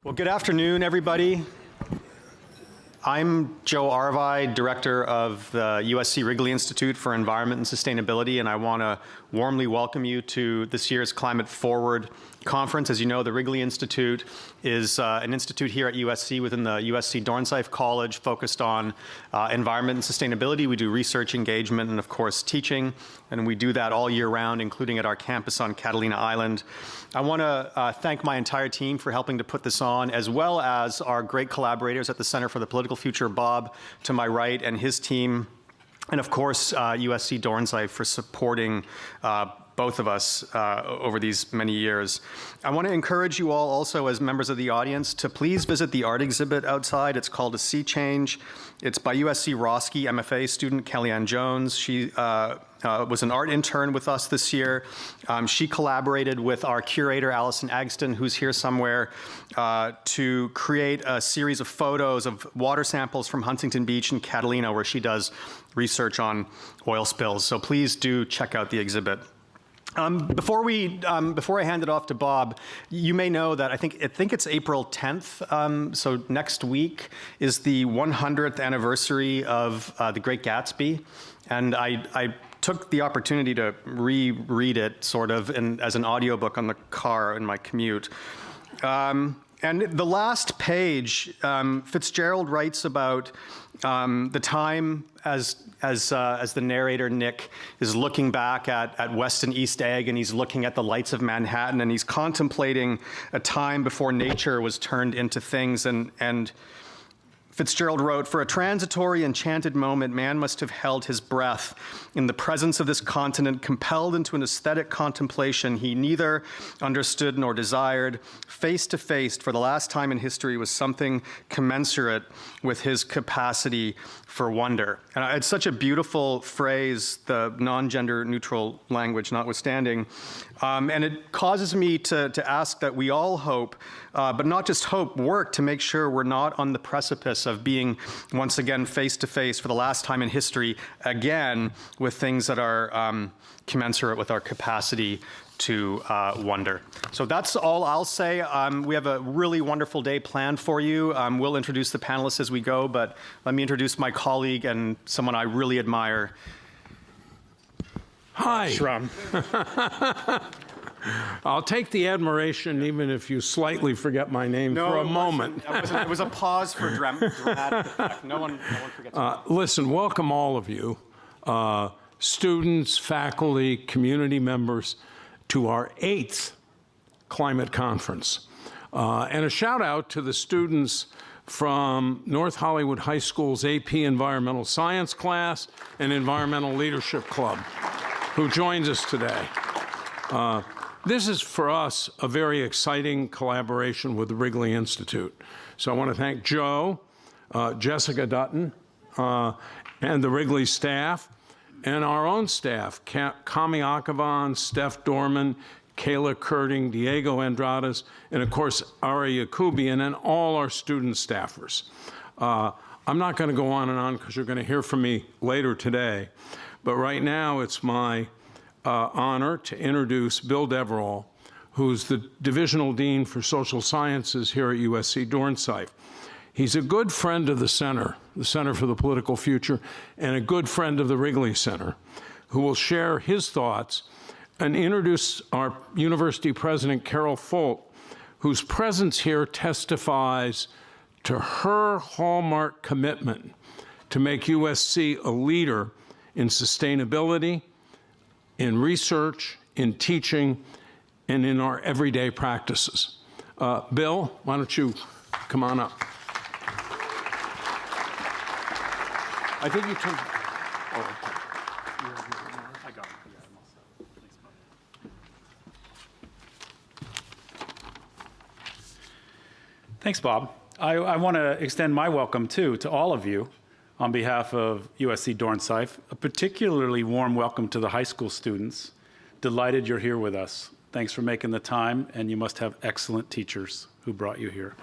Well, good afternoon, everybody. I'm Joe Árvai, Director of the USC Wrigley Institute for Environment and Sustainability, and I want to warmly welcome you to this year's Climate Forward Conference. As you know, the Wrigley Institute is an institute here at USC within the USC Dornsife College focused on environment and sustainability. We do research, engagement, and of course teaching, and we do that all year round, including at our campus on Catalina Island. I want to thank my entire team for helping to put this on, as well as our great collaborators at the Center for the Political Future, Bob to my right, and his team, and of course USC Dornsife for supporting both of us over these many years. I want to encourage you all also as members of the audience to please visit the art exhibit outside. It's called A Sea Change. It's by USC Roski MFA student Kellyanne Jones. She was an art intern with us this year. She collaborated with our curator, Allison Agston, who's here somewhere, to create a series of photos of water samples from Huntington Beach and Catalina, where she does research on oil spills. So please do check out the exhibit. Before I hand it off to Bob, you may know that I think it's April 10th, so next week is the 100th anniversary of The Great Gatsby, and I took the opportunity to reread it sort of as an audiobook on the car in my commute. And the last page, Fitzgerald writes about the time as the narrator, Nick, is looking back at West and East Egg, and he's looking at the lights of Manhattan, and he's contemplating a time before nature was turned into things, and Fitzgerald wrote, "For a transitory, enchanted moment, man must have held his breath in the presence of this continent, compelled into an aesthetic contemplation he neither understood nor desired. Face to face, for the last time in history, was something commensurate with his capacity for wonder." And it's such a beautiful phrase, the non-gender neutral language notwithstanding. And it causes me to ask that we all hope, but not just hope, work to make sure we're not on the precipice of being once again face to face for the last time in history again with things that are commensurate with our capacity to wonder. So that's all I'll say. We have a really wonderful day planned for you. We'll introduce the panelists as we go, but let me introduce my colleague and someone I really admire. Hi. Shrum. I'll take the admiration even if you slightly forget my name for a moment. It was a pause for dramatic effect. No one forgets. Listen, welcome all of you, students, faculty, community members, to our 8th climate conference. And a shout out to the students from North Hollywood High School's AP Environmental Science class and Environmental Leadership Club who joins us today. This is, for us, a very exciting collaboration with the Wrigley Institute. So I want to thank Joe, Jessica Dutton, and the Wrigley staff, and our own staff, Kami Akavan, Steph Dorman, Kayla Kurting, Diego Andrades, and of course, Ari Yakubian, and all our student staffers. I'm not going to go on and on because you're going to hear from me later today, but right now it's my honor to introduce Bill Deverell, who's the Divisional Dean for Social Sciences here at USC Dornsife. He's a good friend of the Center for the Political Future, and a good friend of the Wrigley Center, who will share his thoughts and introduce our University President Carol Folt, whose presence here testifies to her hallmark commitment to make USC a leader in sustainability, in research, in teaching, and in our everyday practices. Bill, why don't you come on up? I think you turned. Oh, okay. I got it. Yeah, I'm all set. Thanks, Bob. I want to extend my welcome, too, to all of you on behalf of USC Dornsife. A particularly warm welcome to the high school students. Delighted you're here with us. Thanks for making the time, and you must have excellent teachers who brought you here.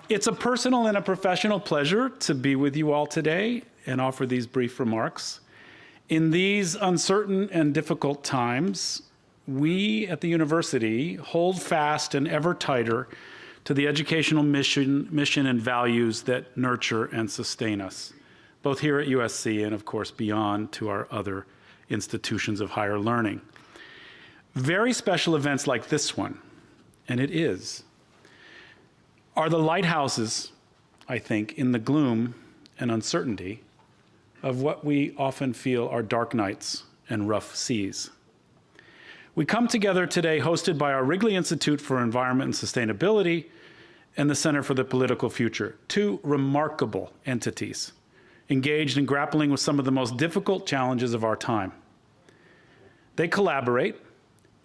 It's a personal and a professional pleasure to be with you all today and offer these brief remarks. In these uncertain and difficult times, we at the university hold fast and ever tighter to the educational mission and values that nurture and sustain us, both here at USC and, of course, beyond to our other institutions of higher learning. Very special events like this one, and it is, are the lighthouses, I think, in the gloom and uncertainty of what we often feel are dark nights and rough seas. We come together today hosted by our Wrigley Institute for Environment and Sustainability and the Center for the Political Future, two remarkable entities engaged in grappling with some of the most difficult challenges of our time. They collaborate,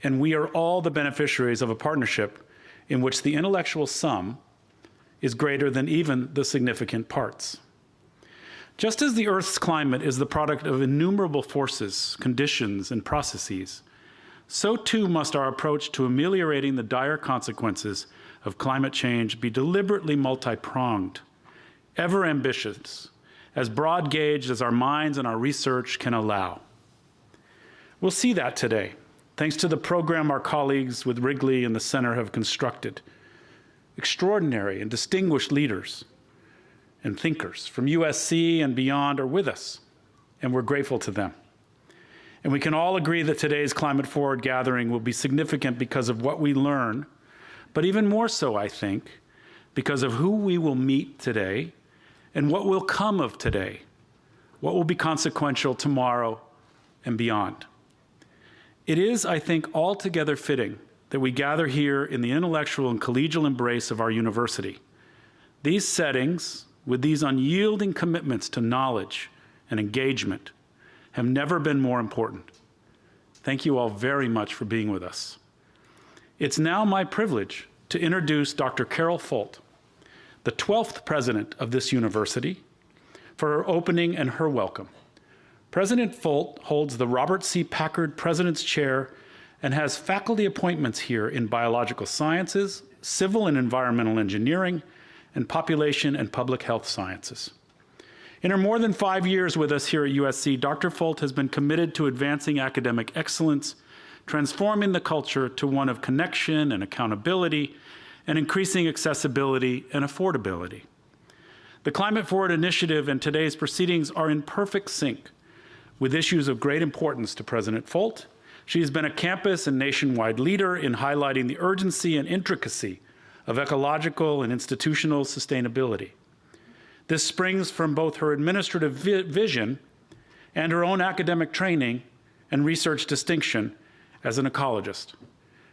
and we are all the beneficiaries of a partnership in which the intellectual sum is greater than even the significant parts. Just as the Earth's climate is the product of innumerable forces, conditions, and processes, so too must our approach to ameliorating the dire consequences of climate change be deliberately multi-pronged, ever ambitious, as broad-gauged as our minds and our research can allow. We'll see that today, thanks to the program our colleagues with Wrigley and the Center have constructed. Extraordinary and distinguished leaders and thinkers from USC and beyond are with us, and we're grateful to them. And we can all agree that today's Climate Forward gathering will be significant because of what we learn, but even more so, I think, because of who we will meet today and what will come of today, what will be consequential tomorrow and beyond. It is, I think, altogether fitting that we gather here in the intellectual and collegial embrace of our university. These settings, with these unyielding commitments to knowledge and engagement, have never been more important. Thank you all very much for being with us. It's now my privilege to introduce Dr. Carol Folt, the 12th president of this university, for her opening and her welcome. President Folt holds the Robert C. Packard President's Chair and has faculty appointments here in biological sciences, civil and environmental engineering, and population and public health sciences. In her more than 5 years with us here at USC, Dr. Folt has been committed to advancing academic excellence, transforming the culture to one of connection and accountability, and increasing accessibility and affordability. The Climate Forward Initiative and today's proceedings are in perfect sync with issues of great importance to President Folt. She has been a campus and nationwide leader in highlighting the urgency and intricacy of ecological and institutional sustainability. This springs from both her administrative vision and her own academic training and research distinction as an ecologist.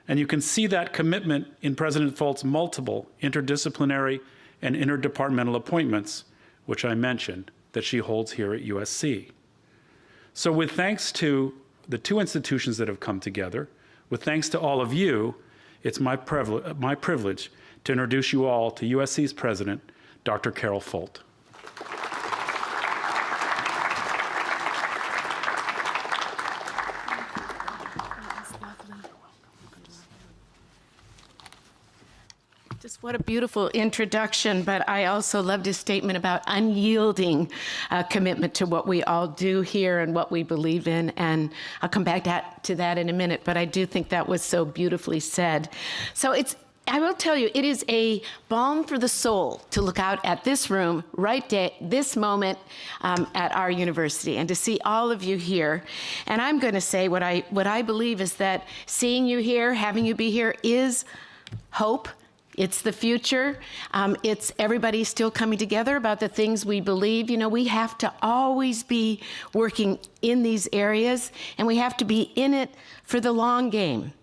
And you can see that commitment in President Folt's multiple interdisciplinary and interdepartmental appointments, which I mentioned, that she holds here at USC. So with thanks to the two institutions that have come together, with thanks to all of you, it's my privilege to introduce you all to USC's president, Dr. Carol Folt. Just what a beautiful introduction, but I also loved his statement about unyielding commitment to what we all do here and what we believe in, and I'll come back to that in a minute, but I do think that was so beautifully said. So I will tell you, it is a balm for the soul to look out at this room this moment at our university and to see all of you here. And I'm going to say what I believe is that seeing you here, having you be here is hope. It's the future. It's everybody still coming together about the things we believe. You know, we have to always be working in these areas, and we have to be in it for the long game.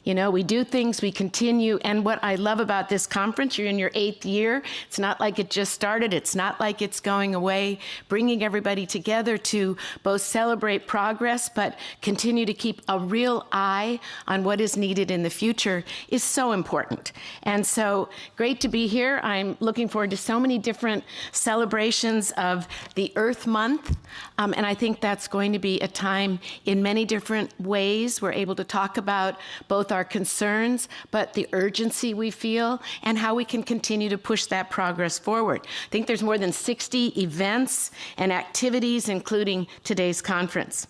You know, we do things, we continue, and what I love about this conference, you're in your 8th year. It's not like it just started. It's not like it's going away. Bringing everybody together to both celebrate progress, but continue to keep a real eye on what is needed in the future is so important. And so great to be here. I'm looking forward to so many different celebrations of the Earth Month, and I think that's going to be a time in many different ways. We're able to talk about both our concerns, but the urgency we feel and how we can continue to push that progress forward. I think there's more than 60 events and activities, including today's conference.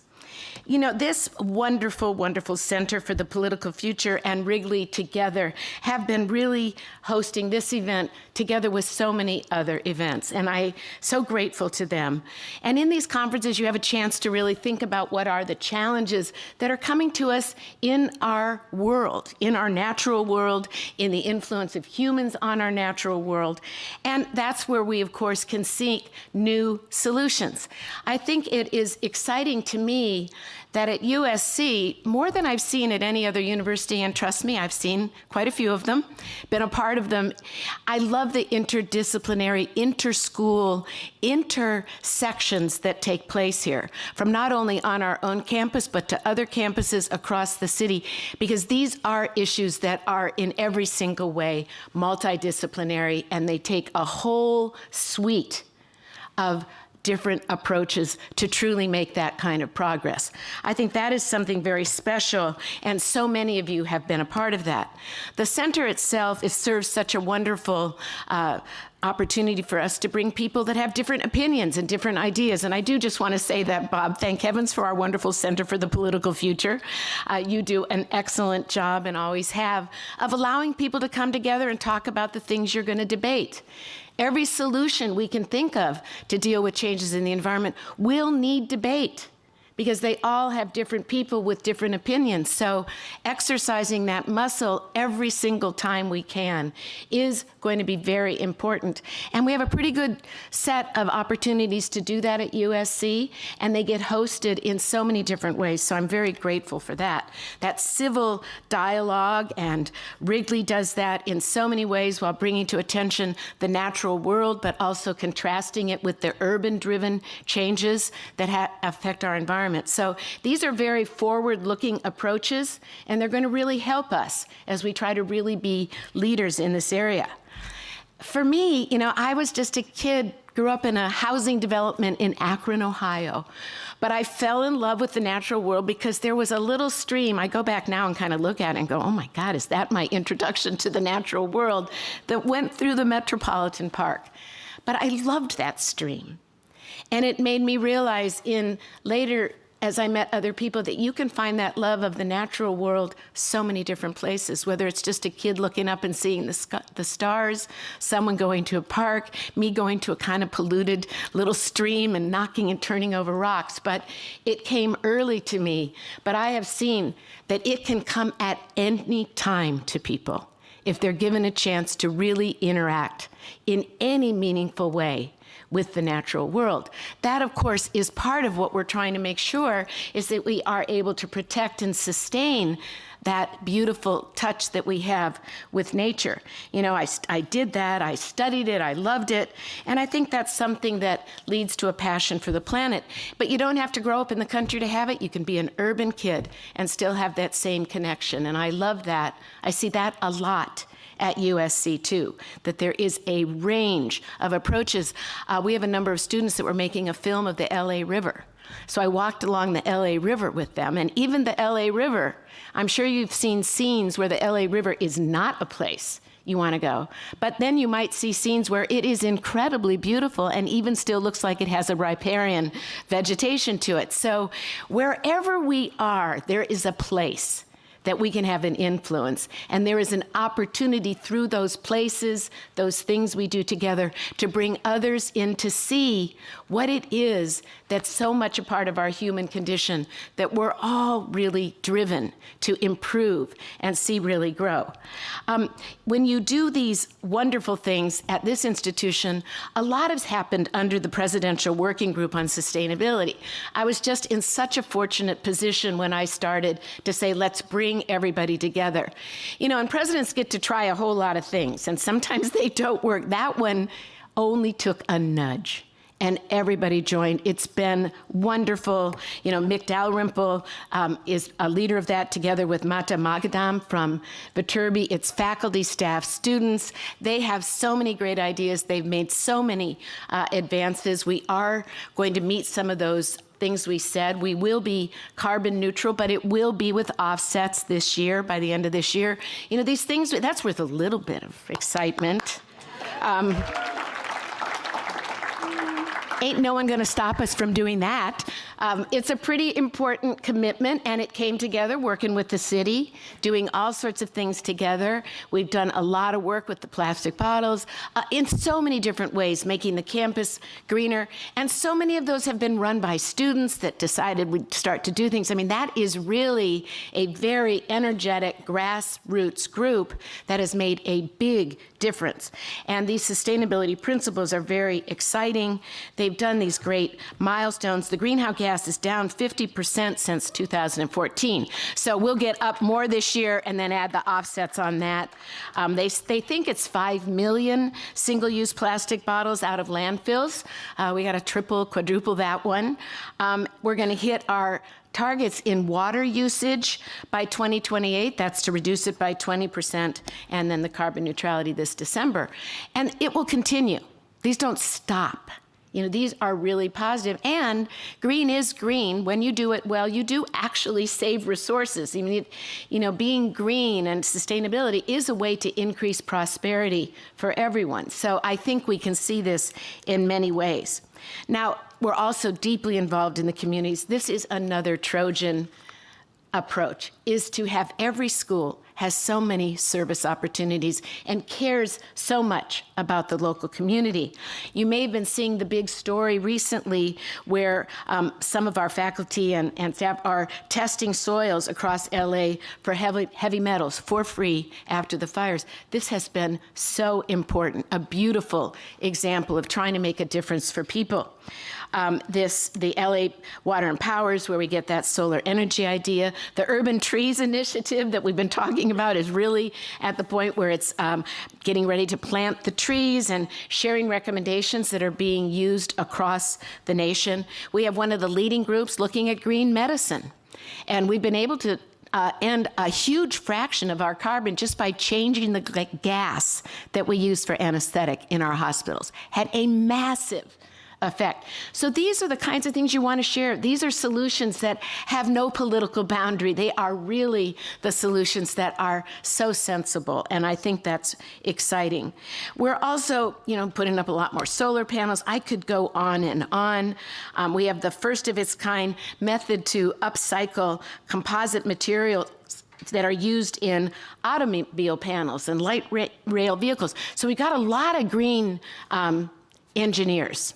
You know, this wonderful, wonderful Center for the Political Future and Wrigley together have been really hosting this event together with so many other events, and I'm so grateful to them. And in these conferences, you have a chance to really think about what are the challenges that are coming to us in our world, in our natural world, in the influence of humans on our natural world. And that's where we, of course, can seek new solutions. I think it is exciting to me that at USC, more than I've seen at any other university, and trust me, I've seen quite a few of them, been a part of them, I love the interdisciplinary, interschool, intersections that take place here, from not only on our own campus, but to other campuses across the city, because these are issues that are in every single way multidisciplinary, and they take a whole suite of different approaches to truly make that kind of progress. I think that is something very special, and so many of you have been a part of that. The center itself serves such a wonderful opportunity for us to bring people that have different opinions and different ideas. And I do just want to say that, Bob, thank heavens for our wonderful Center for the Political Future. You do an excellent job, and always have, of allowing people to come together and talk about the things you're going to debate. Every solution we can think of to deal with changes in the environment will need debate, because they all have different people with different opinions. So exercising that muscle every single time we can is going to be very important. And we have a pretty good set of opportunities to do that at USC, and they get hosted in so many different ways. So I'm very grateful for that. That civil dialogue, and Wrigley does that in so many ways while bringing to attention the natural world, but also contrasting it with the urban-driven changes that affect our environment. So these are very forward-looking approaches, and they're going to really help us as we try to really be leaders in this area. For me, you know, I was just a kid, grew up in a housing development in Akron, Ohio. But I fell in love with the natural world because there was a little stream. I go back now and kind of look at it and go, oh my God, is that my introduction to the natural world, that went through the Metropolitan Park? But I loved that stream. And it made me realize later, as I met other people, that you can find that love of the natural world so many different places, whether it's just a kid looking up and seeing the stars, someone going to a park, me going to a kind of polluted little stream and knocking and turning over rocks. But it came early to me. But I have seen that it can come at any time to people if they're given a chance to really interact in any meaningful way with the natural world. That, of course, is part of what we're trying to make sure is that we are able to protect and sustain that beautiful touch that we have with nature. You know, I did that, I studied it, I loved it, and I think that's something that leads to a passion for the planet. But you don't have to grow up in the country to have it. You can be an urban kid and still have that same connection, and I love that. I see that a lot at USC too, that there is a range of approaches. We have a number of students that were making a film of the LA River. So I walked along the LA River with them, and even the LA River, I'm sure you've seen scenes where the LA River is not a place you want to go. But then you might see scenes where it is incredibly beautiful and even still looks like it has a riparian vegetation to it. So wherever we are, there is a place that we can have an influence. And there is an opportunity through those places, those things we do together, to bring others in to see what it is that's so much a part of our human condition that we're all really driven to improve and see really grow. When you do these wonderful things at this institution, a lot has happened under the Presidential Working Group on Sustainability. I was just in such a fortunate position when I started to say, let's bring everybody together. You know, and presidents get to try a whole lot of things, and sometimes they don't work. That one only took a nudge, and everybody joined. It's been wonderful. You know, Mick Dalrymple is a leader of that together with Mata Magadam from Viterbi. It's faculty, staff, students. They have so many great ideas. They've made so many advances. We are going to meet some of those things we said. We will be carbon neutral, but it will be with offsets this year, by the end of this year. You know, these things, that's worth a little bit of excitement. Ain't no one going to stop us from doing that. It's a pretty important commitment, and it came together working with the city, doing all sorts of things together. We've done a lot of work with the plastic bottles in so many different ways, making the campus greener, and so many of those have been run by students that decided we'd start to do things. I mean, that is really a very energetic grassroots group that has made a big difference. And these sustainability principles are very exciting. They've done these great milestones. The greenhouse gas is down 50% since 2014. So we'll get up more this year and then add the offsets on that. They think it's 5 million single-use plastic bottles out of landfills. We got to triple, quadruple that one. We're going to hit our targets in water usage by 2028. That's to reduce it by 20%, and then the carbon neutrality this December. And it will continue. These don't stop. You know, these are really positive. And green is green. When you do it well, you do actually save resources. I mean, you know, being green and sustainability is a way to increase prosperity for everyone. So I think we can see this in many ways. Now, we're also deeply involved in the communities. This is another Trojan approach, is to have every school has so many service opportunities and cares so much about the local community. You may have been seeing the big story recently where some of our faculty and staff are testing soils across LA for heavy metals for free after the fires. This has been so important, a beautiful example of trying to make a difference for people. The LA Water and Powers, where we get that solar energy idea. The Urban Trees Initiative that we've been talking about is really at the point where it's getting ready to plant the trees and sharing recommendations that are being used across the nation. We have one of the leading groups looking at green medicine. And we've been able to end a huge fraction of our carbon just by changing the gas that we use for anesthetic in our hospitals. Had a massive effect. So these are the kinds of things you want to share. These are solutions that have no political boundary. They are really the solutions that are so sensible, and I think that's exciting. We're also, putting up a lot more solar panels. I could go on and on. We have the first of its kind method to upcycle composite materials that are used in automobile panels and light rail vehicles. So we got a lot of green engineers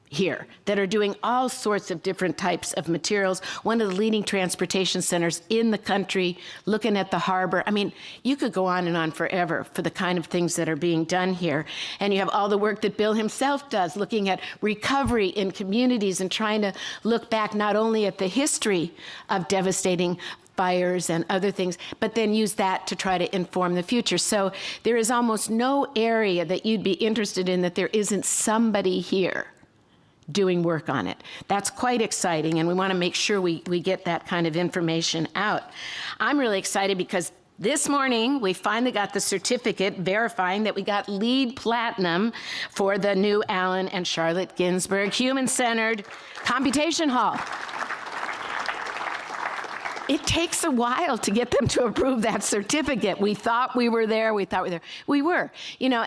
here that are doing all sorts of different types of materials. One of the leading transportation centers in the country, looking at the harbor. I mean, you could go on and on forever for the kind of things that are being done here. And you have all the work that Bill himself does, looking at recovery in communities and trying to look back not only at the history of devastating fires and other things, but then use that to try to inform the future. So there is almost no area that you'd be interested in that there isn't somebody here doing work on it. That's quite exciting, and we want to make sure we get that kind of information out. I'm really excited because this morning we finally got the certificate verifying that we got LEED Platinum for the new Allen and Charlotte Ginsberg Human-Centered Computation Hall. It takes a while to get them to approve that certificate. We thought we were there. We were.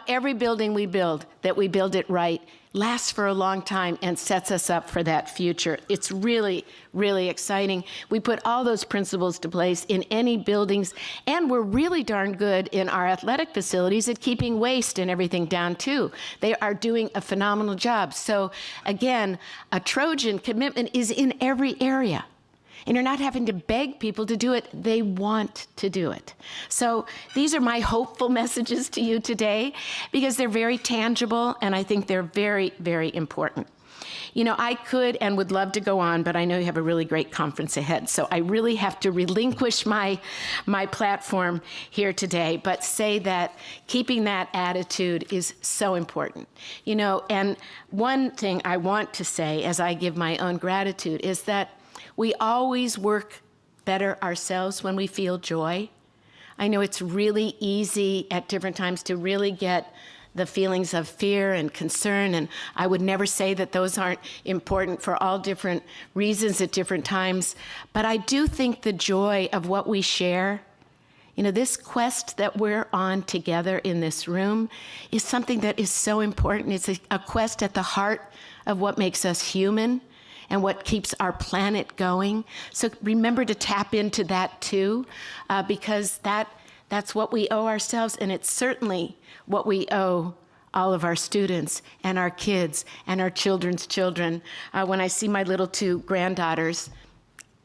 Every building we build, that we build it right, lasts for a long time and sets us up for that future. It's really, really exciting. We put all those principles to place in any buildings, and we're really darn good in our athletic facilities at keeping waste and everything down, too. They are doing a phenomenal job. So, again, a Trojan commitment is in every area. And you're not having to beg people to do it. They want to do it. So these are my hopeful messages to you today because they're very tangible, and I think they're very, very important. I could and would love to go on, but I know you have a really great conference ahead. So I really have to relinquish my platform here today, but say that keeping that attitude is so important. And one thing I want to say as I give my own gratitude is that we always work better ourselves when we feel joy. I know it's really easy at different times to really get the feelings of fear and concern, and I would never say that those aren't important for all different reasons at different times, but I do think the joy of what we share You know, this quest that we're on together in this room is something that is so important. It's a quest at the heart of what makes us human and what keeps our planet going. So remember to tap into that too, because that's what we owe ourselves, and it's certainly what we owe all of our students and our kids and our children's children. When I see my little two granddaughters,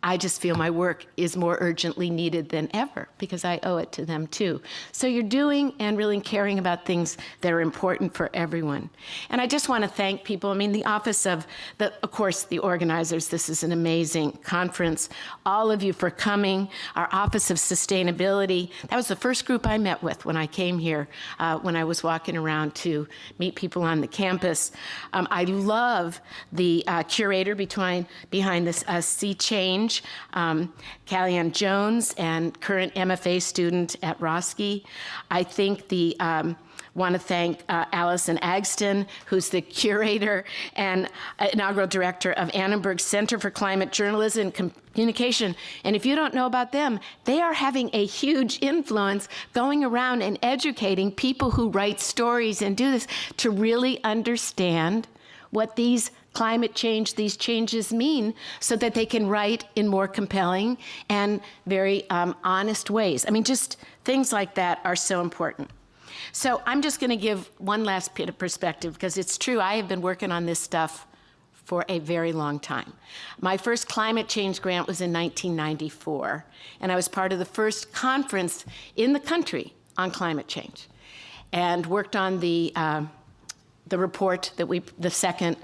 I just feel my work is more urgently needed than ever because I owe it to them too. So you're doing and really caring about things that are important for everyone. And I just want to thank people. I mean, the office of course, the organizers, this is an amazing conference. All of you for coming. Our Office of Sustainability, that was the first group I met with when I came here, when I was walking around to meet people on the campus. I love the curator behind this Sea Change, Kellyanne Jones, and current MFA student at Roski. I think want to thank Allison Agston, who's the curator and inaugural director of Annenberg Center for Climate Journalism and Communication. And if you don't know about them, they are having a huge influence going around and educating people who write stories and do this to really understand what these climate change, these changes mean, so that they can write in more compelling and very honest ways. I mean, just things like that are so important. So I'm just going to give one last bit of perspective, because it's true, I have been working on this stuff for a very long time. My first climate change grant was in 1994, and I was part of the first conference in the country on climate change, and worked on the report the second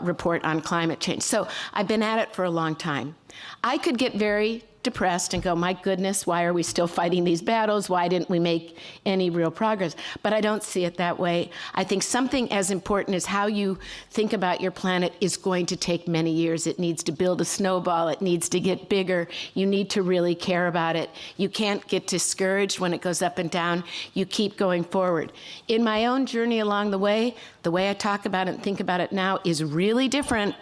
report on climate change. So I've been at it for a long time. I could get very depressed and go, my goodness, why are we still fighting these battles? Why didn't we make any real progress? But I don't see it that way. I think something as important as how you think about your planet is going to take many years. It needs to build a snowball. It needs to get bigger. You need to really care about it. You can't get discouraged when it goes up and down. You keep going forward. In my own journey along the way I talk about it and think about it now is really different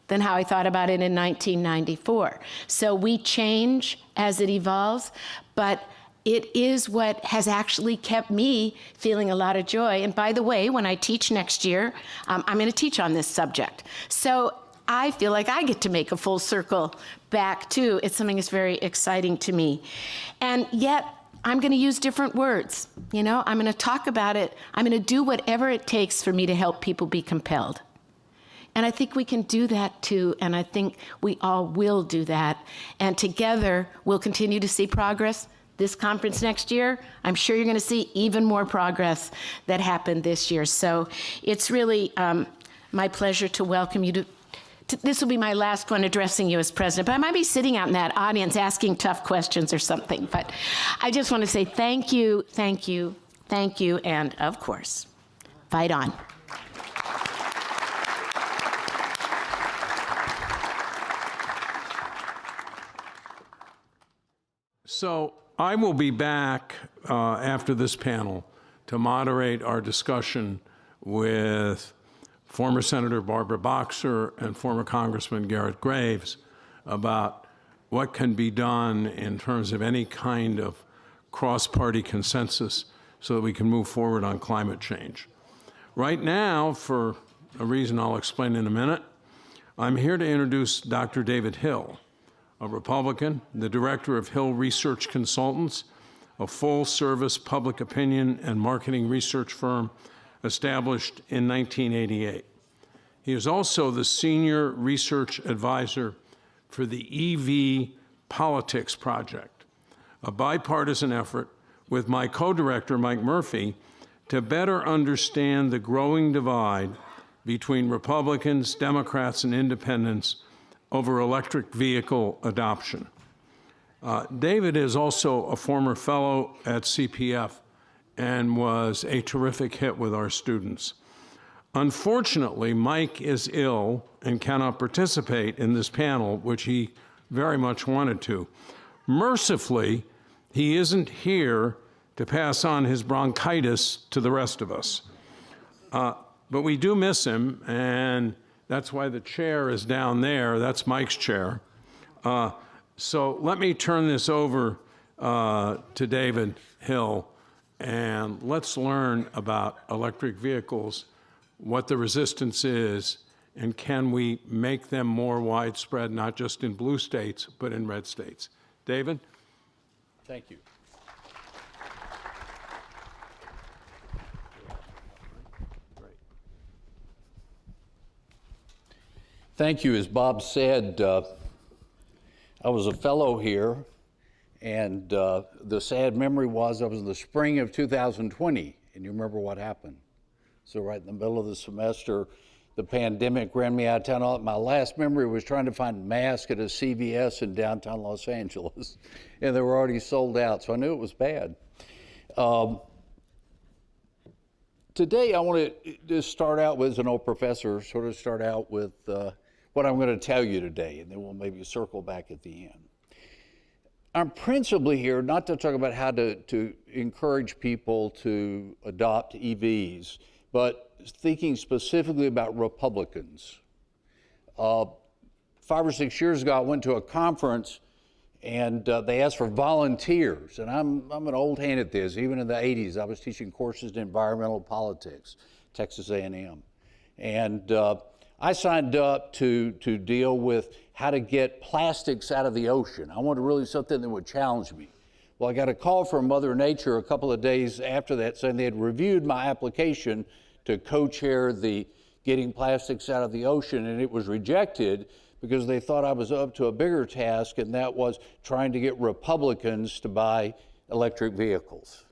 than how I thought about it in 1994. So we change as it evolves, but it is what has actually kept me feeling a lot of joy. And by the way, when I teach next year, I'm going to teach on this subject. So I feel like I get to make a full circle back too. It's something that's very exciting to me. And yet, I'm going to use different words. You know, I'm going to talk about it. I'm going to do whatever it takes for me to help people be compelled. And I think we can do that too, and I think we all will do that. And together, we'll continue to see progress. This conference next year, I'm sure you're going to see even more progress that happened this year. So it's really my pleasure to welcome you to this will be my last one addressing you as president, but I might be sitting out in that audience asking tough questions or something. But I just want to say thank you, thank you, thank you, and of course, fight on. So I will be back after this panel to moderate our discussion with former Senator Barbara Boxer and former Congressman Garrett Graves about what can be done in terms of any kind of cross-party consensus so that we can move forward on climate change. Right now, for a reason I'll explain in a minute, I'm here to introduce Dr. David Hill, a Republican, the director of Hill Research Consultants, a full-service public opinion and marketing research firm established in 1988. He is also the senior research advisor for the EV Politics Project, a bipartisan effort with my co-director, Mike Murphy, to better understand the growing divide between Republicans, Democrats, and independents over electric vehicle adoption. David is also a former fellow at CPF and was a terrific hit with our students. Unfortunately, Mike is ill and cannot participate in this panel, which he very much wanted to. Mercifully, he isn't here to pass on his bronchitis to the rest of us. But we do miss him, and that's why the chair is down there. That's Mike's chair. So let me turn this over to David Hill, and let's learn about electric vehicles, what the resistance is, and can we make them more widespread, not just in blue states, but in red states. David? Thank you. Thank you. As Bob said, I was a fellow here, and the sad memory was I was in the spring of 2020, and you remember what happened. So right in the middle of the semester, the pandemic ran me out of town. My last memory was trying to find masks at a CVS in downtown Los Angeles, and they were already sold out, so I knew it was bad. Today, I want to just start out with, as an old professor, sort of start out with what I'm going to tell you today, and then we'll maybe circle back at the end. I'm principally here not to talk about how to encourage people to adopt EVs, but thinking specifically about Republicans. 5 or 6 years ago, I went to a conference and they asked for volunteers. And I'm an old hand at this. Even in the 80s, I was teaching courses in environmental politics, Texas A&M. And I signed up to deal with how to get plastics out of the ocean. I wanted really something that would challenge me. Well, I got a call from Mother Nature a couple of days after that saying they had reviewed my application to co-chair the Getting Plastics Out of the Ocean, and it was rejected because they thought I was up to a bigger task, and that was trying to get Republicans to buy electric vehicles.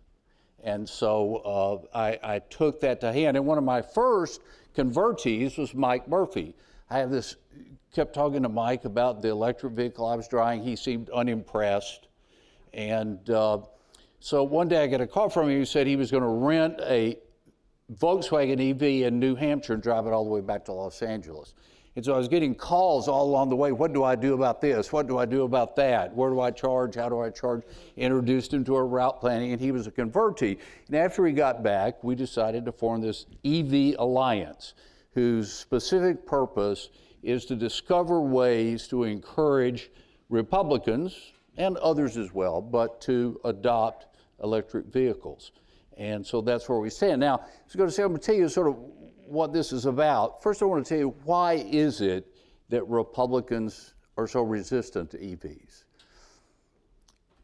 And so I took that to hand. And one of my first convertees was Mike Murphy. Kept talking to Mike about the electric vehicle I was driving. He seemed unimpressed. And so one day I got a call from him. He said he was going to rent a Volkswagen EV in New Hampshire and drive it all the way back to Los Angeles. And so I was getting calls all along the way. What do I do about this? What do I do about that? Where do I charge? How do I charge? Introduced him to our route planning, and he was a convertee. And after he got back, we decided to form this EV Alliance, whose specific purpose is to discover ways to encourage Republicans, and others as well, but to adopt electric vehicles. And so that's where we stand. Now, I'm going to tell you sort of what this is about. First, I want to tell you, why is it that Republicans are so resistant to EVs?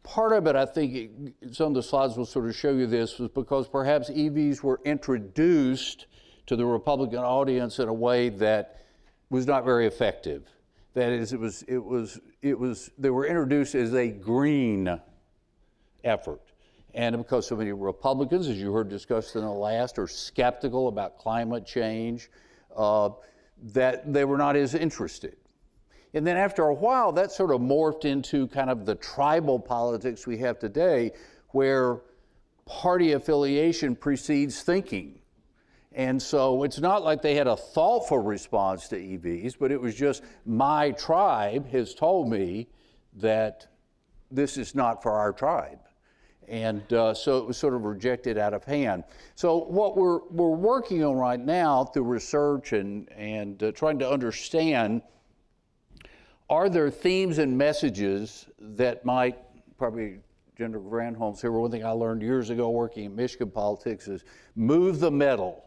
Part of it, I think, some of the slides will sort of show you this, was because perhaps EVs were introduced to the Republican audience in a way that was not very effective. That is, they were introduced as a green effort. And because so many Republicans, as you heard discussed in the last, are skeptical about climate change, that they were not as interested. And then after a while, that sort of morphed into kind of the tribal politics we have today, where party affiliation precedes thinking. And so it's not like they had a thoughtful response to EVs, but it was just, my tribe has told me that this is not for our tribe. And so it was sort of rejected out of hand. So what we're working on right now through research and trying to understand, are there themes and messages that might, probably General Granholm's here, one thing I learned years ago working in Michigan politics is move the metal.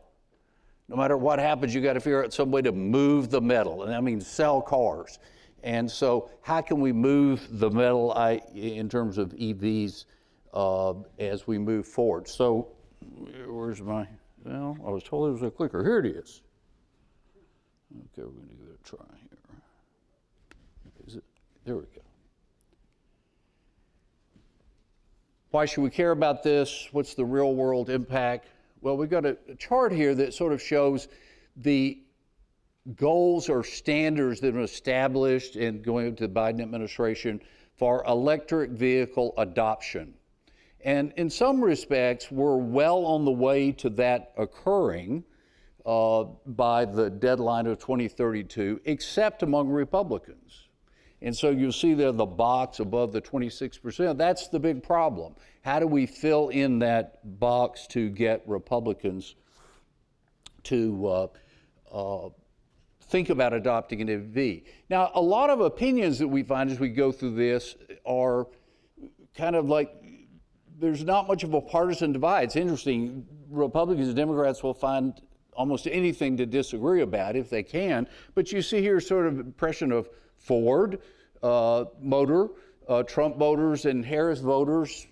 No matter what happens, you got to figure out some way to move the metal, and that means sell cars. And so how can we move the metal in terms of EVs as we move forward? So where's my, well, I was told it was a clicker. Here it is. Okay, we're going to give it a try here. Is it? There we go. Why should we care about this? What's the real world impact? Well, we've got a chart here that sort of shows the goals or standards that are established in going into the Biden administration for electric vehicle adoption. And in some respects, we're well on the way to that occurring by the deadline of 2032, except among Republicans. And so you'll see there the box above the 26%. That's the big problem. How do we fill in that box to get Republicans to think about adopting an EV? Now, a lot of opinions that we find as we go through this are kind of like there's not much of a partisan divide. It's interesting, Republicans and Democrats will find almost anything to disagree about if they can, but you see here sort of impression of Ford, Motor, Trump voters and Harris voters,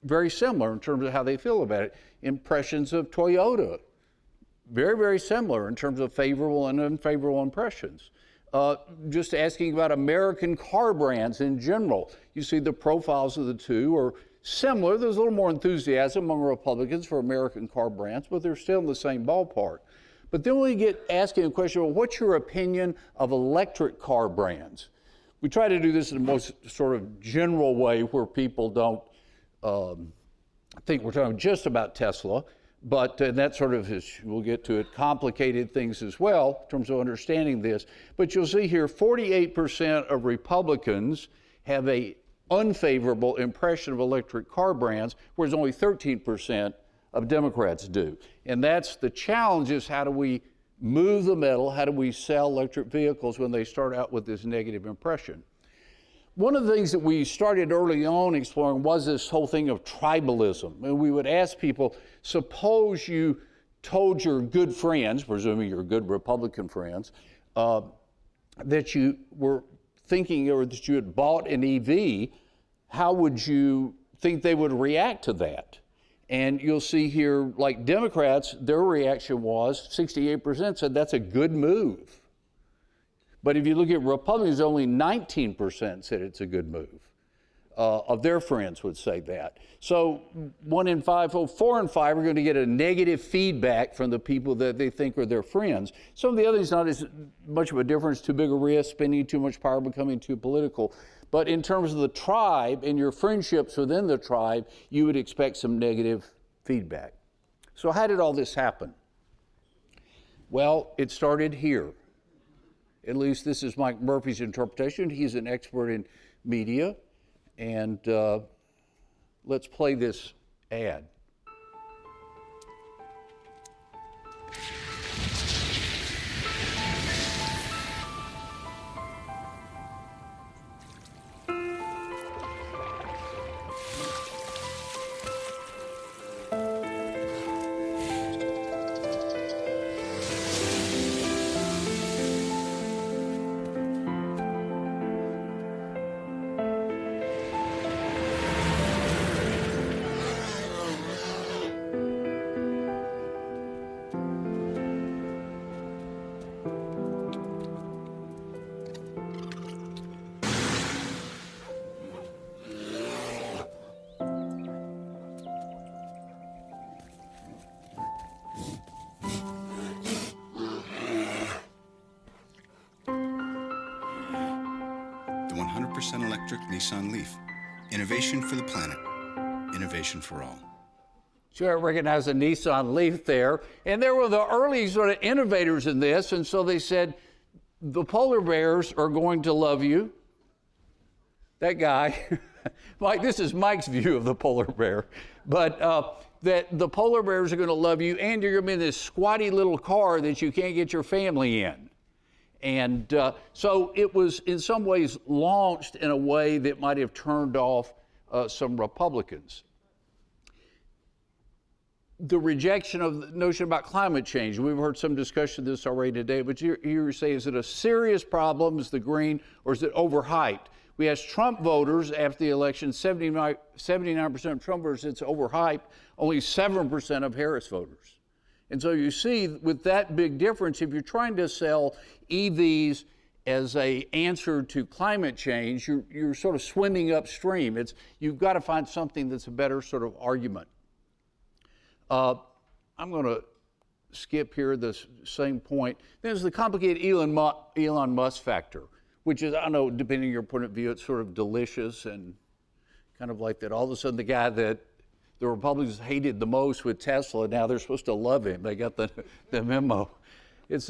very similar in terms of how they feel about it. Impressions of Toyota, very, very similar in terms of favorable and unfavorable impressions. Just asking about American car brands in general. You see the profiles of the two are similar. There's a little more enthusiasm among Republicans for American car brands, but they're still in the same ballpark. But then we get asking a question, well, what's your opinion of electric car brands? We try to do this in the most sort of general way where people don't think we're talking just about Tesla, but that sort of is, we'll get to it, complicated things as well in terms of understanding this. But you'll see here 48% of Republicans have a unfavorable impression of electric car brands, whereas only 13% of Democrats do. And that's the challenge, is how do we move the metal, how do we sell electric vehicles when they start out with this negative impression? One of the things that we started early on exploring was this whole thing of tribalism. And we would ask people, suppose you told your good friends, presuming your good Republican friends, that you were thinking or that you had bought an EV, how would you think they would react to that? And you'll see here, like Democrats, their reaction was 68% said that's a good move. But if you look at Republicans, only 19% said it's a good move. Of their friends would say that. So 4 in 5 are going to get a negative feedback from the people that they think are their friends. Some of the others, not as much of a difference, too big a risk, spending too much power, becoming too political. But in terms of the tribe and your friendships within the tribe, you would expect some negative feedback. So how did all this happen? Well, it started here. At least this is Mike Murphy's interpretation. He's an expert in media. And let's play this ad. The 100% electric Nissan Leaf. Innovation for the planet. Innovation for all. Sure, I recognize the Nissan Leaf there. And there were the early sort of innovators in this. And so they said, the polar bears are going to love you. That guy, Mike, this is Mike's view of the polar bear. But that the polar bears are going to love you, and you're going to be in this squatty little car that you can't get your family in. And so it was in some ways launched in a way that might have turned off some Republicans. The rejection of the notion about climate change. We've heard some discussion of this already today, but you say, is it a serious problem, is the green, or is it overhyped? We asked Trump voters after the election, 79% of Trump voters, it's overhyped, only 7% of Harris voters. And so you see, with that big difference, if you're trying to sell EVs as an answer to climate change, you're sort of swimming upstream. You've got to find something that's a better sort of argument. I'm going to skip here this same point. There's the complicated Elon Musk factor, which is, I don't know, depending on your point of view, it's sort of delicious and kind of like that. All of a sudden, the guy that the Republicans hated the most with Tesla, now they're supposed to love him. They got the memo. It's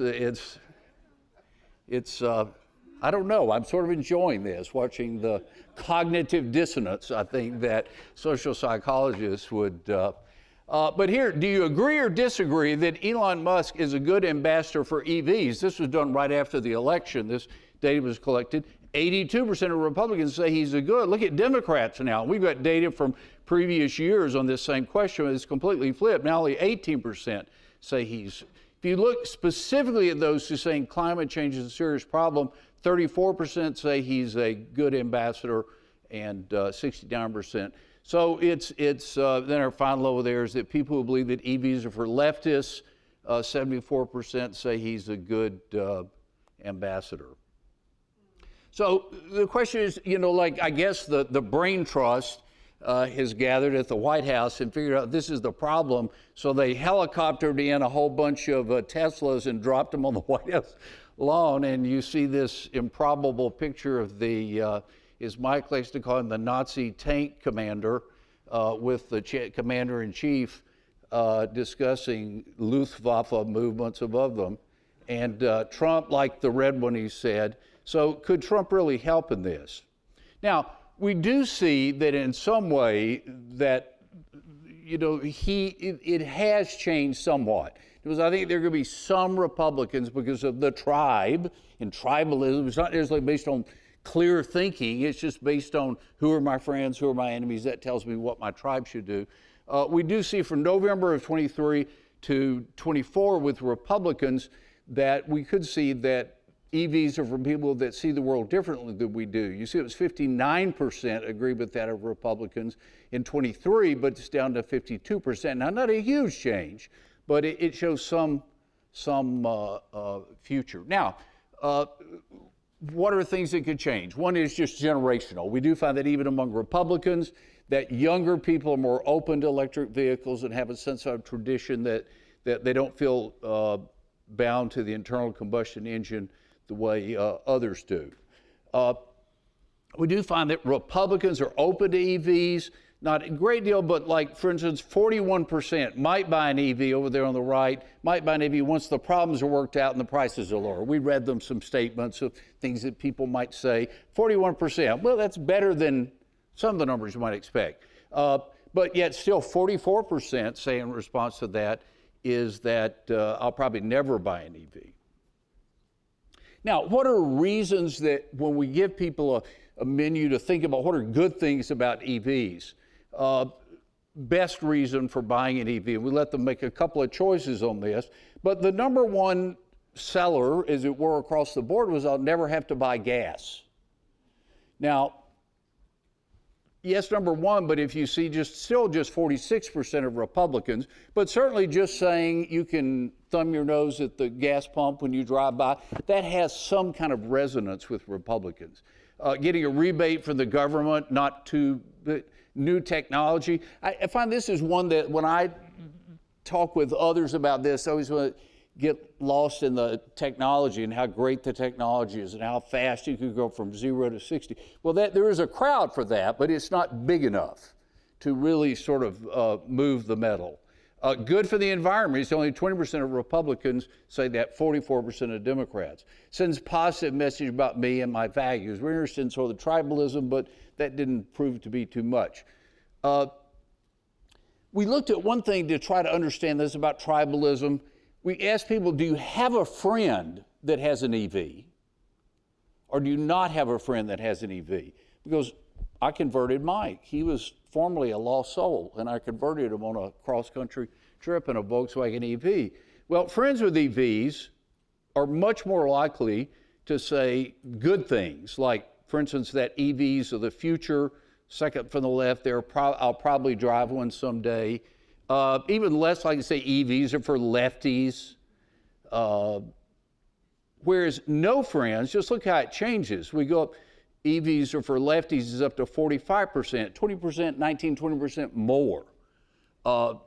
I don't know. I'm sort of enjoying this, watching the cognitive dissonance, I think, that social psychologists would. But here, do you agree or disagree that Elon Musk is a good ambassador for EVs? This was done right after the election. This data was collected. 82% of Republicans say he's a good. Look at Democrats now. We've got data from previous years on this same question. It's completely flipped. Now only 18% say he's. If you look specifically at those who are saying climate change is a serious problem, 34% say he's a good ambassador and 69%. So it's then our final level there is that people who believe that EVs are for leftists, 74% say he's a good ambassador. So the question is, I guess the brain trust has gathered at the White House and figured out this is the problem. So they helicoptered in a whole bunch of Teslas and dropped them on the White House lawn. And you see this improbable picture of as Mike likes to call him, the Nazi tank commander with the commander-in-chief discussing Luftwaffe movements above them. And Trump liked the red one, he said. So could Trump really help in this? Now, we do see that in some way that, it has changed somewhat. Because I think there are going to be some Republicans because of the tribe and tribalism. It's not necessarily based on clear thinking. It's just based on who are my friends, who are my enemies. That tells me what my tribe should do. We do see from November of 23 to 24 with Republicans that we could see that EVs are for people that see the world differently than we do. You see, it was 59% agree with that of Republicans in 23, but it's down to 52%. Now, not a huge change, but it shows some future. Now, what are things that could change? One is just generational. We do find that even among Republicans, that younger people are more open to electric vehicles and have a sense of tradition that they don't feel bound to the internal combustion engine the way others do. We do find that Republicans are open to EVs, not a great deal, but like, for instance, 41% might buy an EV over there on the right, might buy an EV once the problems are worked out and the prices are lower. We read them some statements of things that people might say. 41%, well, that's better than some of the numbers you might expect. But yet still 44% say in response to that is that I'll probably never buy an EV. Now, what are reasons that when we give people a menu to think about what are good things about EVs? Best reason for buying an EV, we let them make a couple of choices on this, but the number one seller, as it were, across the board was I'll never have to buy gas. Now, yes, number one, but if you see still just 46% of Republicans, but certainly just saying you can thumb your nose at the gas pump when you drive by, that has some kind of resonance with Republicans. Getting a rebate from the government, not too new technology. I find this is one that when I talk with others about this, I always want to get lost in the technology and how great the technology is and how fast you could go from 0 to 60. Well, there is a crowd for that, but it's not big enough to really sort of move the metal. Good for the environment. It's only 20% of Republicans say that, 44% of Democrats. Sends positive message about me and my values. We're interested in sort of the tribalism, but that didn't prove to be too much. We looked at one thing to try to understand this about tribalism. We asked people, do you have a friend that has an EV? Or do you not have a friend that has an EV? Because I converted Mike. He was formerly a lost soul, and I converted him on a cross-country trip in a Volkswagen EV. Well, friends with EVs are much more likely to say good things, like, for instance, that EVs are the future. Second from the left there, I'll probably drive one someday. Even less likely to say EVs are for lefties. Whereas no friends, just look how it changes. We go up, EVs are for lefties is up to 45%, 20%, 19, 20% more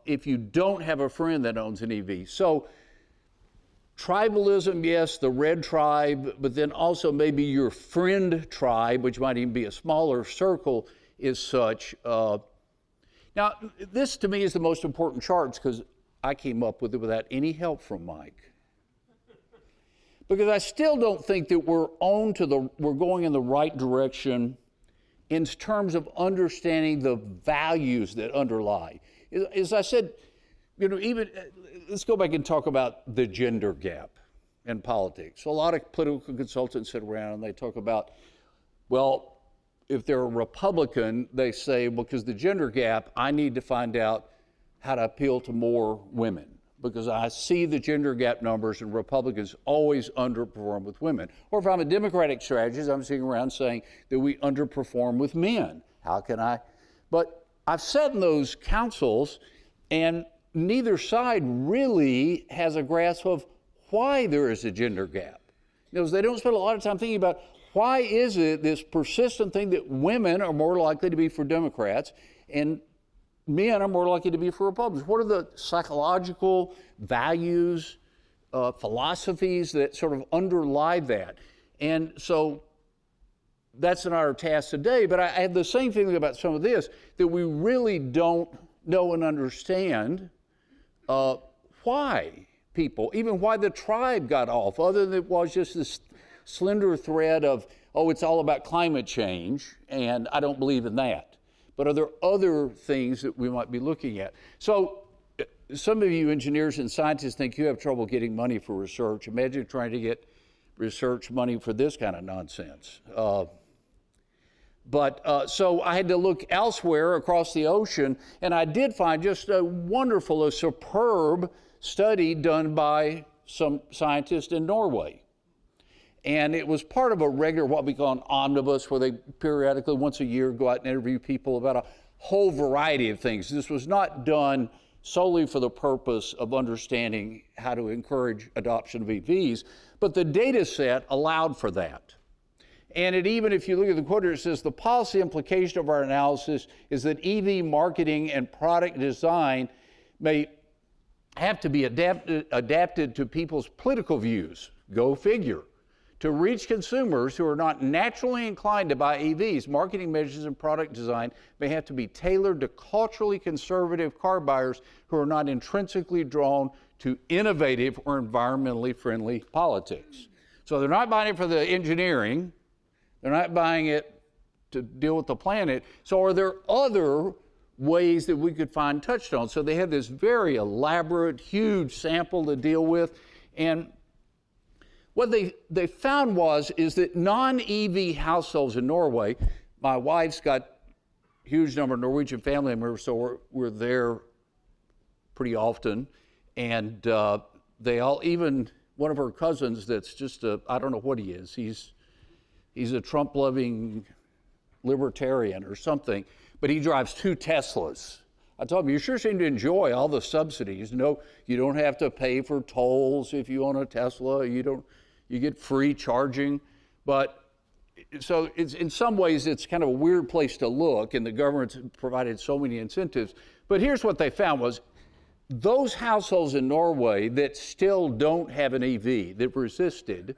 if you don't have a friend that owns an EV. So tribalism, yes, the red tribe, but then also maybe your friend tribe, which might even be a smaller circle, is such. Now, this to me is the most important chart because I came up with it without any help from Mike. Because I still don't think that we're going in the right direction in terms of understanding the values that underlie. As I said, even let's go back and talk about the gender gap in politics. So a lot of political consultants sit around and they talk about Well, if they're a Republican, they say, because the gender gap, I need to find out how to appeal to more women, because I see the gender gap numbers and Republicans always underperform with women. Or if I'm a Democratic strategist, I'm sitting around saying that we underperform with men. How can I? But I've sat in those councils, and neither side really has a grasp of why there is a gender gap. You know, they don't spend a lot of time thinking about why is it this persistent thing that women are more likely to be for Democrats and men are more likely to be for Republicans. What are the psychological values, philosophies that sort of underlie that? And so that's not our task today, but I have the same feeling about some of this, that we really don't know and understand why people, even why the tribe got off, other than it was just this slender thread of, oh, it's all about climate change, and I don't believe in that. But are there other things that we might be looking at? So some of you engineers and scientists think you have trouble getting money for research. Imagine trying to get research money for this kind of nonsense. So I had to look elsewhere across the ocean, and I did find just a wonderful, a superb study done by some scientists in Norway. And it was part of a regular, what we call an omnibus, where they periodically, once a year, go out and interview people about a whole variety of things. This was not done solely for the purpose of understanding how to encourage adoption of EVs, but the data set allowed for that. And it even, if you look at the quote, it says, the policy implication of our analysis is that EV marketing and product design may have to be adapted to people's political views. Go figure. To reach consumers who are not naturally inclined to buy EVs, marketing measures and product design may have to be tailored to culturally conservative car buyers who are not intrinsically drawn to innovative or environmentally friendly politics. So they're not buying it for the engineering, they're not buying it to deal with the planet. So are there other ways that we could find touchstones? So they have this very elaborate, huge sample to deal with, and what they found is that non-EV households in Norway, my wife's got a huge number of Norwegian family members, so we're there pretty often, and they all, even one of her cousins that's just I don't know what he is, he's a Trump-loving libertarian or something, but he drives 2 Teslas. I told him, you sure seem to enjoy all the subsidies. No, you don't have to pay for tolls if you own a Tesla. You get free charging. But so it's, in some ways, it's kind of a weird place to look, and the government's provided so many incentives. But here's what they found was those households in Norway that still don't have an EV, that resisted,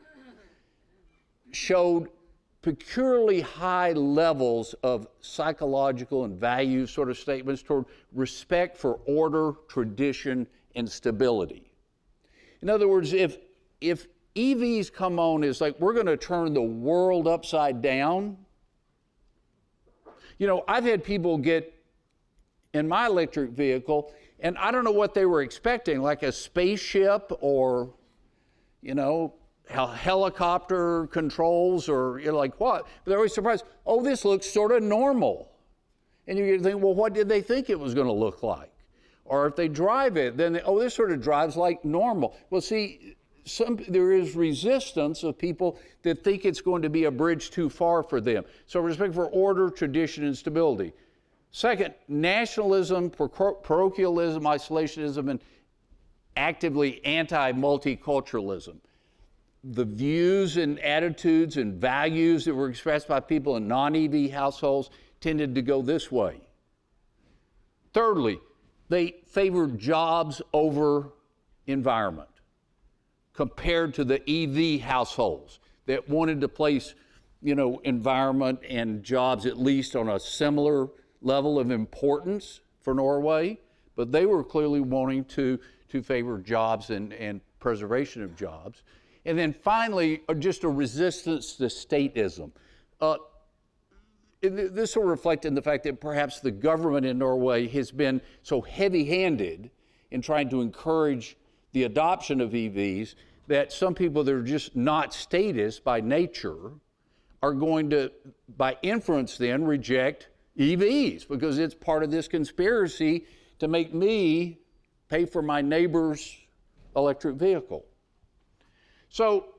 showed peculiarly high levels of psychological and value sort of statements toward respect for order, tradition, and stability. In other words, if EVs come on as like, we're going to turn the world upside down. You know, I've had people get in my electric vehicle, and I don't know what they were expecting, like a spaceship or, you know, helicopter controls or, you know, like what? But they're always surprised, oh, this looks sort of normal. And you think, well, what did they think it was going to look like? Or if they drive it, then, oh, this sort of drives like normal. Well, see, there is resistance of people that think it's going to be a bridge too far for them. So respect for order, tradition, and stability. Second, nationalism, parochialism, isolationism, and actively anti-multiculturalism. The views and attitudes and values that were expressed by people in non-EV households tended to go this way. Thirdly, they favored jobs over environment, compared to the EV households that wanted to place, you know, environment and jobs at least on a similar level of importance for Norway, but they were clearly wanting to favor jobs and preservation of jobs. And then finally, just a resistance to statism. This will reflect in the fact that perhaps the government in Norway has been so heavy-handed in trying to encourage the adoption of EVs that some people that are just not statists by nature are going to, by inference then, reject EVs because it's part of this conspiracy to make me pay for my neighbor's electric vehicle. So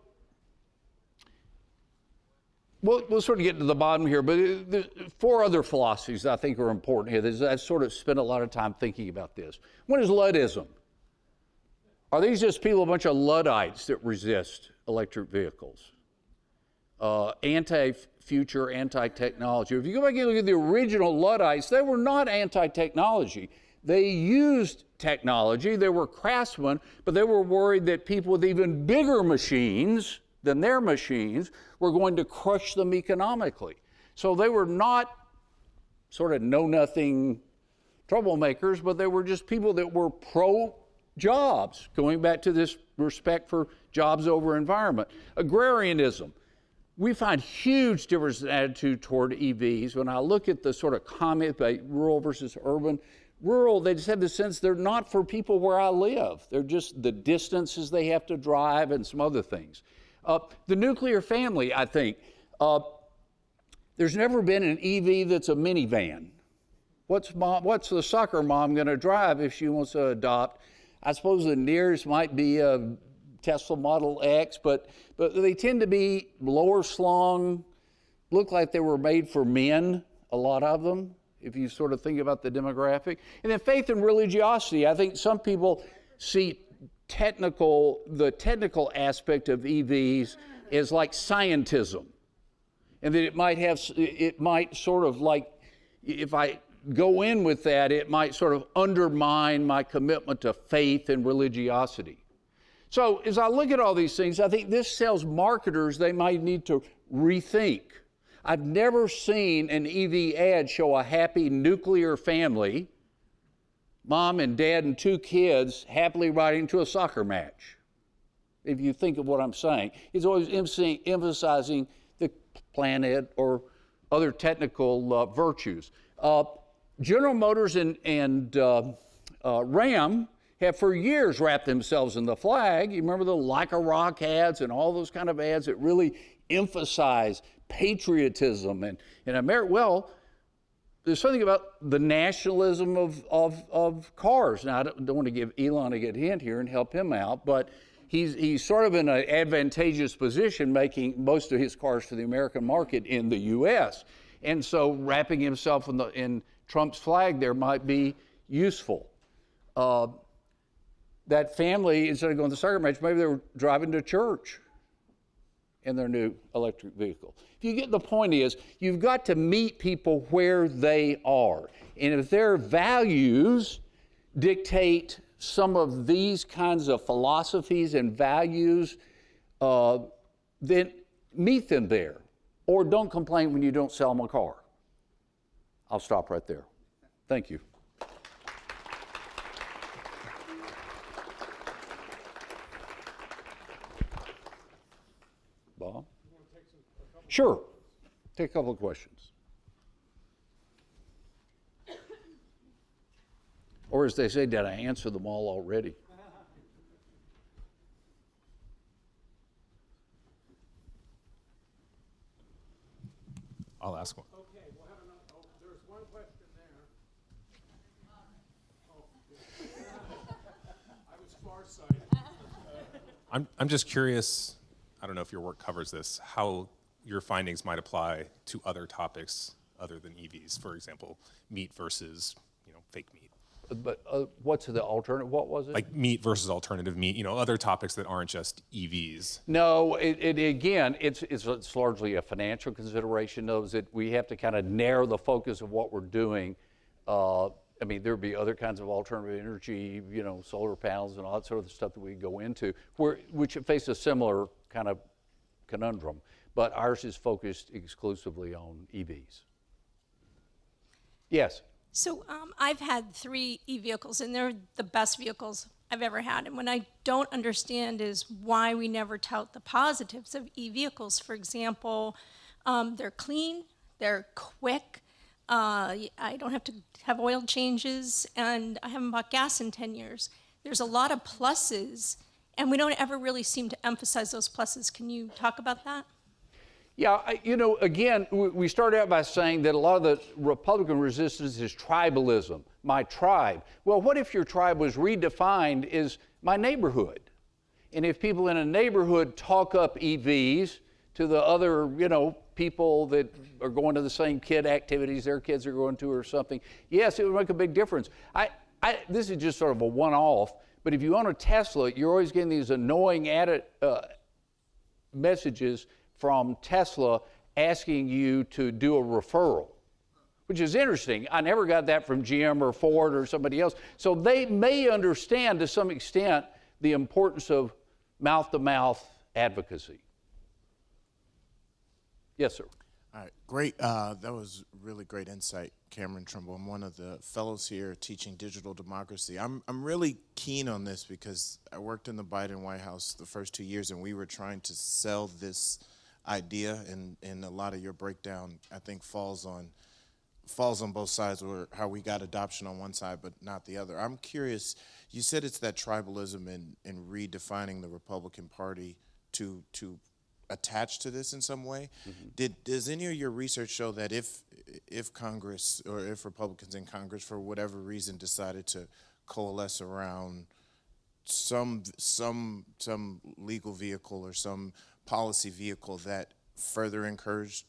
we'll sort of get to the bottom here, but there's 4 other philosophies I think are important here. I've sort of spent a lot of time thinking about this. One is Luddism. Are these just people, a bunch of Luddites that resist electric vehicles? Anti-future, anti-technology. If you go back and look at the original Luddites, they were not anti-technology. They used technology, they were craftsmen, but they were worried that people with even bigger machines than their machines were going to crush them economically. So they were not sort of know-nothing troublemakers, but they were just people that were pro-jobs, going back to this respect for jobs over environment. Agrarianism. We find huge difference in attitude toward EVs. When I look at the sort of comment about rural versus urban, rural, they just have the sense they're not for people where I live. They're just the distances they have to drive and some other things. The nuclear family, I think, there's never been an EV that's a minivan. What's the soccer mom going to drive if she wants to adopt? I suppose the nearest might be a Tesla Model X, but they tend to be lower slung, look like they were made for men, a lot of them, if you sort of think about the demographic. And then faith and religiosity. I think some people see the technical aspect of EVs as like scientism, and that it might sort of like, if I go in with that, it might sort of undermine my commitment to faith and religiosity. So as I look at all these things, I think this tells marketers they might need to rethink. I've never seen an EV ad show a happy nuclear family, mom and dad and 2 kids happily riding to a soccer match. If you think of what I'm saying, it's always emphasizing the planet or other technical virtues. General Motors and Ram have for years wrapped themselves in the flag. You remember the Like a Rock ads and all those kind of ads that really emphasize patriotism and America. Well, there's something about the nationalism of cars. Now, I don't want to give Elon a good hint here and help him out, but he's sort of in an advantageous position making most of his cars for the American market in the U.S. And so wrapping himself in Trump's flag there might be useful. That family, instead of going to the soccer match, maybe they were driving to church in their new electric vehicle. If you get the point is, you've got to meet people where they are. And if their values dictate some of these kinds of philosophies and values, then meet them there. Or don't complain when you don't sell them a car. I'll stop right there. Thank you. Bob? Sure. Take a couple of questions. Or as they say, did I answer them all already? I'll ask one. Okay, we'll have another. Oh, there's one question there. I was farsighted. I'm just curious, I don't know if your work covers this, how your findings might apply to other topics other than EVs. For example, meat versus, fake meat. But what's the alternative? What was it? Like meat versus alternative meat, other topics that aren't just EVs. No, it's largely a financial consideration. Those that we have to kind of narrow the focus of what we're doing. There'd be other kinds of alternative energy, solar panels and all that sort of stuff that we go into, which face a similar kind of conundrum. But ours is focused exclusively on EVs. Yes. So I've had 3 e-vehicles, and they're the best vehicles I've ever had. And what I don't understand is why we never tout the positives of e-vehicles. For example, they're clean, they're quick, I don't have to have oil changes, and I haven't bought gas in 10 years. There's a lot of pluses, and we don't ever really seem to emphasize those pluses. Can you talk about that? Yeah, again, we started out by saying that a lot of the Republican resistance is tribalism, my tribe. Well, what if your tribe was redefined as my neighborhood? And if people in a neighborhood talk up EVs to the other, people that are going to the same kid activities their kids are going to or something, yes, it would make a big difference. This is just sort of a one-off, but if you own a Tesla, you're always getting these annoying messages from Tesla asking you to do a referral, which is interesting. I never got that from GM or Ford or somebody else. So they may understand to some extent the importance of mouth-to-mouth advocacy. Yes, sir. All right, great. That was really great insight, Cameron Trimble. I'm one of the fellows here teaching digital democracy. I'm really keen on this because I worked in the Biden White House the first 2 years, and we were trying to sell this idea, and a lot of your breakdown, I think, falls on both sides, or how we got adoption on one side but not the other. I'm curious, you said it's that tribalism and redefining the Republican Party to attach to this in some way. Mm-hmm. Does any of your research show that if Congress, or if Republicans in Congress for whatever reason decided to coalesce around some legal vehicle or some policy vehicle that further encourage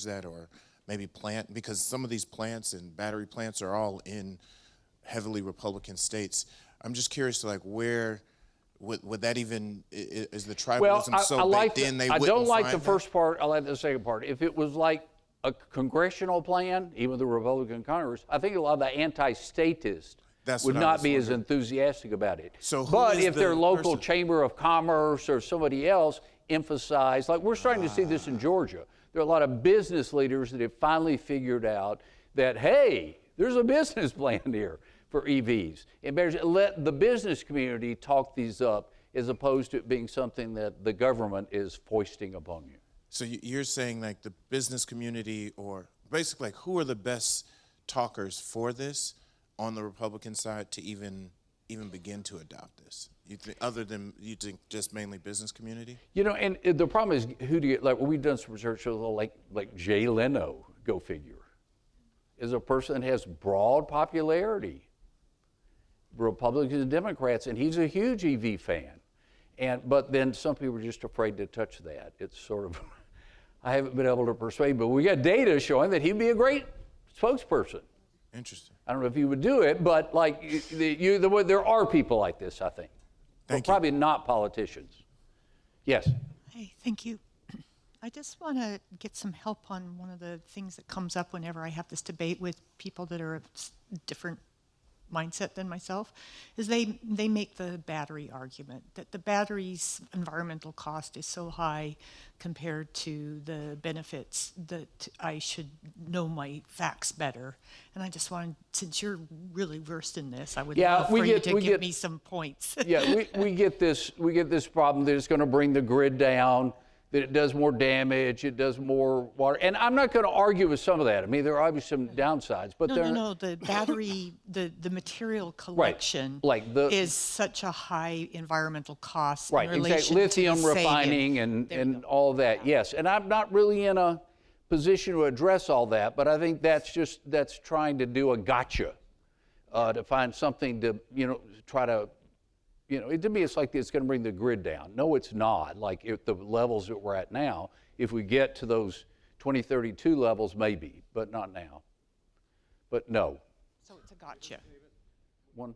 that, or maybe plant, because some of these plants and battery plants are all in heavily Republican states. I'm just curious to where would that even, is the tribalism so baked in they wouldn't I don't like the find first part, I like the second part. If it was like a congressional plan, even the Republican Congress, I think a lot of the anti-statists would not be as enthusiastic about it. But if their local chamber of commerce or somebody else emphasize, like we're starting to see this in Georgia. There are a lot of business leaders that have finally figured out that, hey, there's a business plan here for EVs. And better let the business community talk these up as opposed to it being something that the government is foisting upon you. So you're saying the business community, or basically who are the best talkers for this on the Republican side to even begin to adopt this? You think just mainly business community? And the problem is who do you get, we've done some research like Jay Leno, go figure, is a person that has broad popularity, Republicans and Democrats, and he's a huge EV fan. But then some people are just afraid to touch that. It's sort of, I haven't been able to persuade, but we got data showing that he'd be a great spokesperson. Interesting. I don't know if he would do it, but there are people like this, I think. But probably not politicians. Yes. Hey, thank you. I just want to get some help on one of the things that comes up whenever I have this debate with people that are of different mindset than myself, is they make the battery argument, that the battery's environmental cost is so high compared to the benefits that I should know my facts better. And I just wanted, since you're really versed in this, I would love for you to give me some points. Yeah, we get this problem that it's going to bring the grid down, that it does more damage, it does more water. And I'm not going to argue with some of that. I mean, there are obviously some downsides. But No, the battery, the material collection is such a high environmental cost in relation exactly. Lithium to refining and all that, yes. And I'm not really in a position to address all that, but I think that's trying to do a gotcha, to find something to, try to, to me, it's like it's going to bring the grid down. No, it's not. Like if the levels that we're at now, if we get to those 2032 levels, maybe, but not now. But no. So it's a gotcha. One.